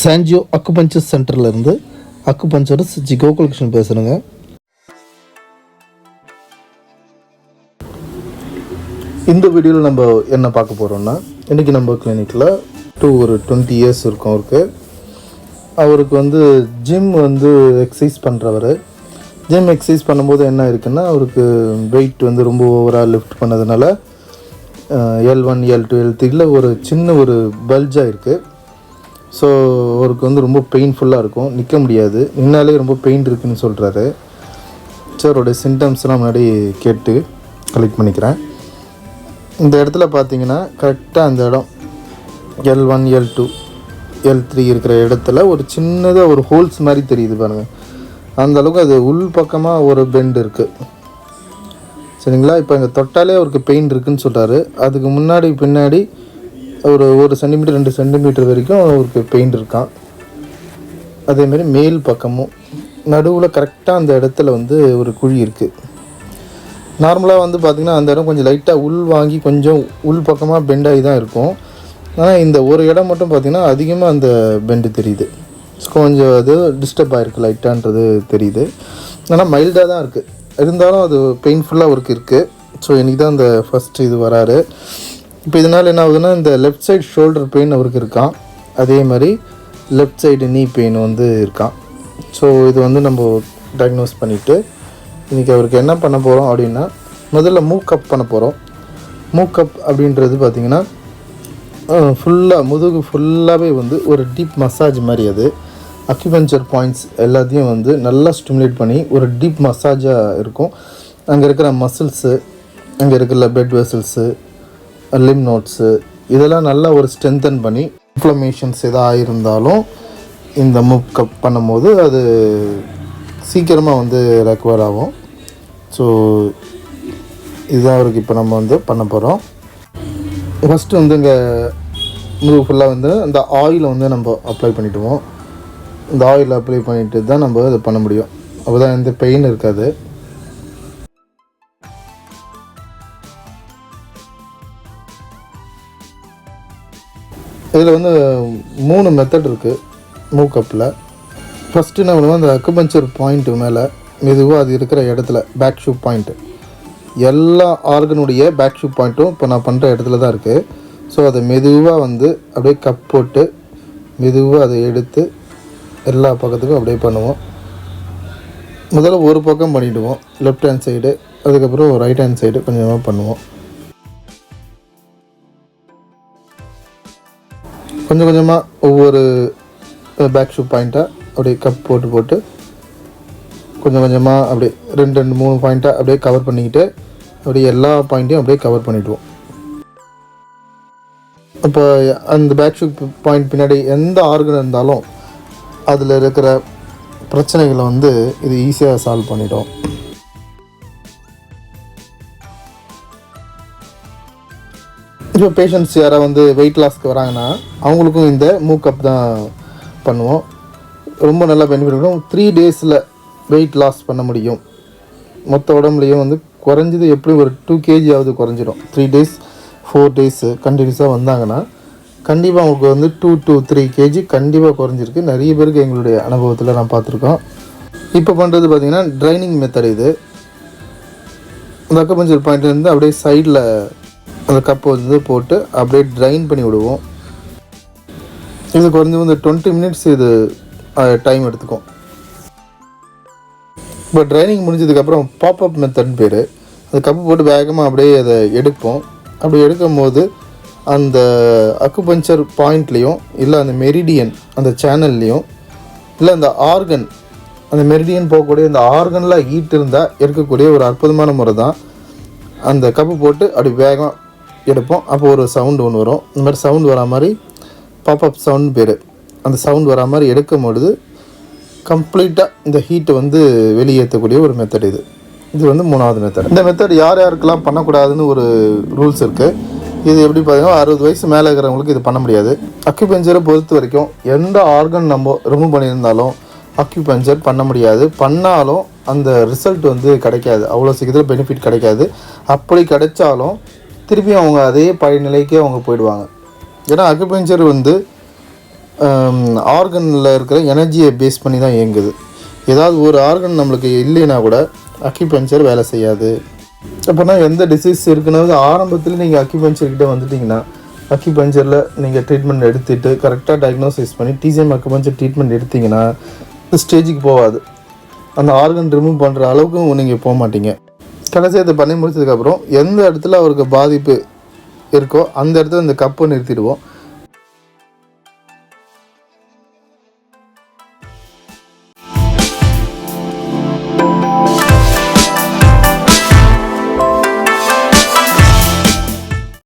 சான்ஜியோ acupuncture சென்டர்லேருந்து acupuncturist G Gokulakrishnan பேசுகிறேங்க. இந்த வீடியோவில் நம்ம என்ன பார்க்க போகிறோம்னா, இன்றைக்கி நம்ம கிளினிக்கில் ஒரு 20 இயர்ஸ் இருக்கும் அவருக்கு ஜிம் எக்ஸசைஸ் பண்ணுறவர். ஜிம் எக்ஸசைஸ் பண்ணும்போது என்ன இருக்குன்னா, அவருக்கு வெயிட் ரொம்ப ஓவராக லிஃப்ட் பண்ணதுனால L1 L2 L3 ஒரு சின்ன ஒரு பல்ஜாக இருக்குது. ஸோ அவருக்கு ரொம்ப பெயின்ஃபுல்லாக இருக்கும், நிற்க முடியாது, நின்னாலே ரொம்ப பெயின் இருக்குதுன்னு சொல்கிறாரு. ஸோ அவருடைய சிம்டம்ஸ்லாம் முன்னாடி கேட்டு கலெக்ட் பண்ணிக்கிறேன். இந்த இடத்துல பார்த்தீங்கன்னா கரெக்டாக அந்த இடம் L1 L2 L3 இருக்கிற இடத்துல ஒரு சின்னதாக ஒரு ஹோல்ஸ் மாதிரி தெரியுது பாருங்கள். அந்தளவுக்கு அது உள் பக்கமாக ஒரு பெண்ட் இருக்குது, சரிங்களா? இப்போ இங்கே தொட்டாலே அவருக்கு பெயின் இருக்குதுன்னு சொல்கிறாரு. அதுக்கு முன்னாடி பின்னாடி ஒரு சென்டிமீட்டர் 2 சென்டிமீட்டர் வரைக்கும் அவருக்கு பெயின் இருக்கான். அதேமாரி மேல் பக்கமும் நடுவில் கரெக்டாக அந்த இடத்துல ஒரு குழி இருக்குது. நார்மலாக பார்த்திங்கன்னா அந்த இடம் கொஞ்சம் லைட்டாக உள் வாங்கி கொஞ்சம் உள் பக்கமாக பெண்டாகி தான் இருக்கும். ஆனால் இந்த ஒரு இடம் மட்டும் பார்த்திங்கன்னா அதிகமாக அந்த பெண்டு தெரியுது. கொஞ்சம் அது டிஸ்டர்ப் ஆகிருக்கு லைட்டான்றது தெரியுது. ஆனால் மைல்டாக தான் இருக்குது, இருந்தாலும் அது பெயின்ஃபுல்லாக அவருக்கு இருக்குது. ஸோ இன்றைக்கி தான் அந்த ஃபஸ்ட்டு இது வராரு. இப்போ இதனால் என்ன ஆகுதுன்னா, இந்த லெஃப்ட் சைடு ஷோல்டர் பெயின் அவருக்கு இருக்கான், அதே மாதிரி லெஃப்ட் சைடு நீ பெயின் இருக்கான். ஸோ இது நம்ம டயக்னோஸ் பண்ணிவிட்டு இன்றைக்கி அவருக்கு என்ன பண்ண போகிறோம் அப்படின்னா, முதல்ல மூக்கப் பண்ண போகிறோம். மூக்கப் அப்படின்றது பார்த்திங்கன்னா ஃபுல்லாக முதுகு ஃபுல்லாகவே ஒரு டீப் மசாஜ் மாதிரி. அது அக்யூபஞ்சர் பாயிண்ட்ஸ் எல்லாத்தையும் நல்லா ஸ்டிமுலேட் பண்ணி ஒரு டீப் மசாஜாக இருக்கும். அங்கே இருக்கிற மசில்ஸு, அங்கே இருக்கிற பிளட் வெசல்ஸு, லிம் நோட்ஸு, இதெல்லாம் நல்லா ஒரு ஸ்ட்ரென்தன் பண்ணி இன்ஃப்ளமேஷன்ஸ் எதாவது இருந்தாலும் இந்த மூக்கப் பண்ணும்போது அது சீக்கிரமாக ரெக்கவர் ஆகும். ஸோ இதுதான் அவருக்கு இப்போ நம்ம பண்ண போகிறோம். ஃபஸ்ட்டு இங்கே முதுகு ஃபுல்லாக அந்த ஆயிலை நம்ம அப்ளை பண்ணிவிடுவோம். இந்த ஆயில் அப்ளை பண்ணிட்டு தான் நம்ம இதை பண்ண முடியும். அப்போ தான் எந்த பெயின் இருக்காது. இதில் 3 மெத்தட் இருக்குது மூக்கப்பில். ஃபஸ்ட்டு என்ன பண்ணுவோம், அந்த அக்குபஞ்சர் பாயிண்ட்டு மேலே மெதுவாக அது இருக்கிற இடத்துல பேக் ஷூ பாயிண்ட்டு, எல்லா ஆர்கனுடைய பேக் ஷூ பாயிண்ட்டும் இப்போ நான் பண்ணுற இடத்துல தான் இருக்குது. ஸோ அதை மெதுவாக அப்படியே கப் போட்டு மெதுவாக அதை எடுத்து எல்லா பக்கத்துக்கும் அப்படியே பண்ணுவோம். முதல்ல ஒரு பக்கம் பண்ணிவிடுவோம், லெஃப்ட் ஹேண்ட் சைடு, அதுக்கப்புறம் ரைட் ஹேண்ட் சைடு கொஞ்சமாக பண்ணுவோம். கொஞ்சம் கொஞ்சமாக ஒவ்வொரு பேக் ஷூ பாயிண்ட்டாக அப்படியே கப் போட்டு கொஞ்சம் கொஞ்சமாக அப்படியே 2-3 பாயிண்ட்டாக அப்படியே கவர் பண்ணிக்கிட்டு அப்படியே எல்லா பாயிண்ட்டையும் அப்படியே கவர் பண்ணிவிடுவோம். இப்போ அந்த பேக் ஷூ பாயிண்ட் பின்னாடி எந்த ஆர்கன் இருந்தாலும் அதில் இருக்கிற பிரச்சனைகளை இது ஈஸியாக சால்வ் பண்ணிடும். இப்போ பேஷண்ட்ஸ் யாராவது வெயிட் லாஸ்க்கு வராங்கன்னா அவங்களுக்கும் இந்த மூக்கப் தான் பண்ணுவோம். ரொம்ப நல்லா பெனிஃபிட் இருக்கும். 3 டேஸில் வெயிட் லாஸ் பண்ண முடியும். மொத்த உடம்புலையும் குறைஞ்சது எப்படி ஒரு 2 kg குறைஞ்சிடும். 3 டேஸ் 4 டேஸு கண்டினியூஸாக வந்தாங்கன்னா கண்டிப்பாக அவங்களுக்கு 2 to 3 kg கண்டிப்பாக குறைஞ்சிருக்கு. நிறைய பேருக்கு எங்களுடைய அனுபவத்தில் நான் பார்த்துருக்கோம். இப்போ பண்ணுறது பார்த்திங்கன்னா ட்ரைனிங் மெத்தட். இது அந்த அக்குபஞ்சர் பாயிண்ட்லேருந்து அப்படியே சைடில் அந்த கப்பை போட்டு அப்படியே ட்ரைன் பண்ணி விடுவோம். இது குறைஞ்சி 20 மினிட்ஸ் இது டைம் எடுத்துக்கும். இப்போ ட்ரைனிங் முடிஞ்சதுக்கப்புறம் பாப்அப் மெத்தட்னு பேர். அந்த கப்பு போட்டு வேகமாக அப்படியே அதை எடுப்போம். அப்படி எடுக்கும் போது அந்த அக்குபஞ்சர் பாயிண்ட்லேயும் இல்லை அந்த மெரிடியன் அந்த சேனல்லையும் இல்லை அந்த ஆர்கன், அந்த மெரிடியன் போகக்கூடிய அந்த ஆர்கனில் ஹீட் இருந்தால் இருக்கக்கூடிய ஒரு அற்புதமான முறை தான். அந்த கப்பு போட்டு அப்படி வேகம் எடுப்போம். அப்போ ஒரு சவுண்டு ஒன்று வரும். இந்த மாதிரி சவுண்டு வரா மாதிரி பாப்அப் சவுண்ட் பேர். அந்த சவுண்ட் வரா மாதிரி எடுக்கும் பொழுது கம்ப்ளீட்டாக இந்த ஹீட்டை வெளியேற்றக்கூடிய ஒரு மெத்தட் இது. இது 3வது மெத்தட். இந்த மெத்தட் யார் யாருக்கெல்லாம் பண்ணக்கூடாதுன்னு ஒரு ரூல்ஸ் இருக்குது. இது எப்படி பார்த்தீங்கன்னா 60 வயசு மேலே இருக்கிறவங்களுக்கு இது பண்ண முடியாது. அக்யூபஞ்சரை பொறுத்த வரைக்கும் எந்த ஆர்கன் நம்ம ரிமூவ் பண்ணியிருந்தாலும் அக்யூபஞ்சர் பண்ண முடியாது. பண்ணாலும் அந்த ரிசல்ட் கிடைக்காது, அவ்வளோ சீக்கிரத்தில் பெனிஃபிட் கிடைக்காது. அப்படி கிடைச்சாலும் திருப்பியும் அவங்க அதே பழைய நிலைக்கே அவங்க போயிடுவாங்க. ஏன்னா அக்குபஞ்சர் ஆர்கனில் இருக்கிற எனர்ஜியை பேஸ் பண்ணி தான் இயங்குது. ஏதாவது ஒரு ஆர்கன் நம்மளுக்கு இல்லைன்னா கூட அக்யூபஞ்சர் வேலை செய்யாது. அப்போனா எந்த டிசீஸ் இருக்குன்னா ஆரம்பத்தில் நீங்கள் அக்யூபஞ்சர்கிட்ட வந்துட்டிங்கன்னா அக்யூபஞ்சரில் நீங்கள் ட்ரீட்மெண்ட் எடுத்துகிட்டு கரெக்டாக டயக்னோசிஸ் பண்ணி டிசிஎம் அக்யூபஞ்சர் ட்ரீட்மெண்ட் எடுத்திங்கன்னா இந்த ஸ்டேஜுக்கு போகாது. அந்த ஆர்கன் ரிமூவ் பண்ணுற அளவுக்கு நீங்கள் போக மாட்டீங்க. கடைசி அதை பண்ணி முடிச்சதுக்கப்புறம் எந்த இடத்துல அவருக்கு பாதிப்பு இருக்கோ அந்த இடத்துல இந்த கப்பை நிறுத்திடுவோம்.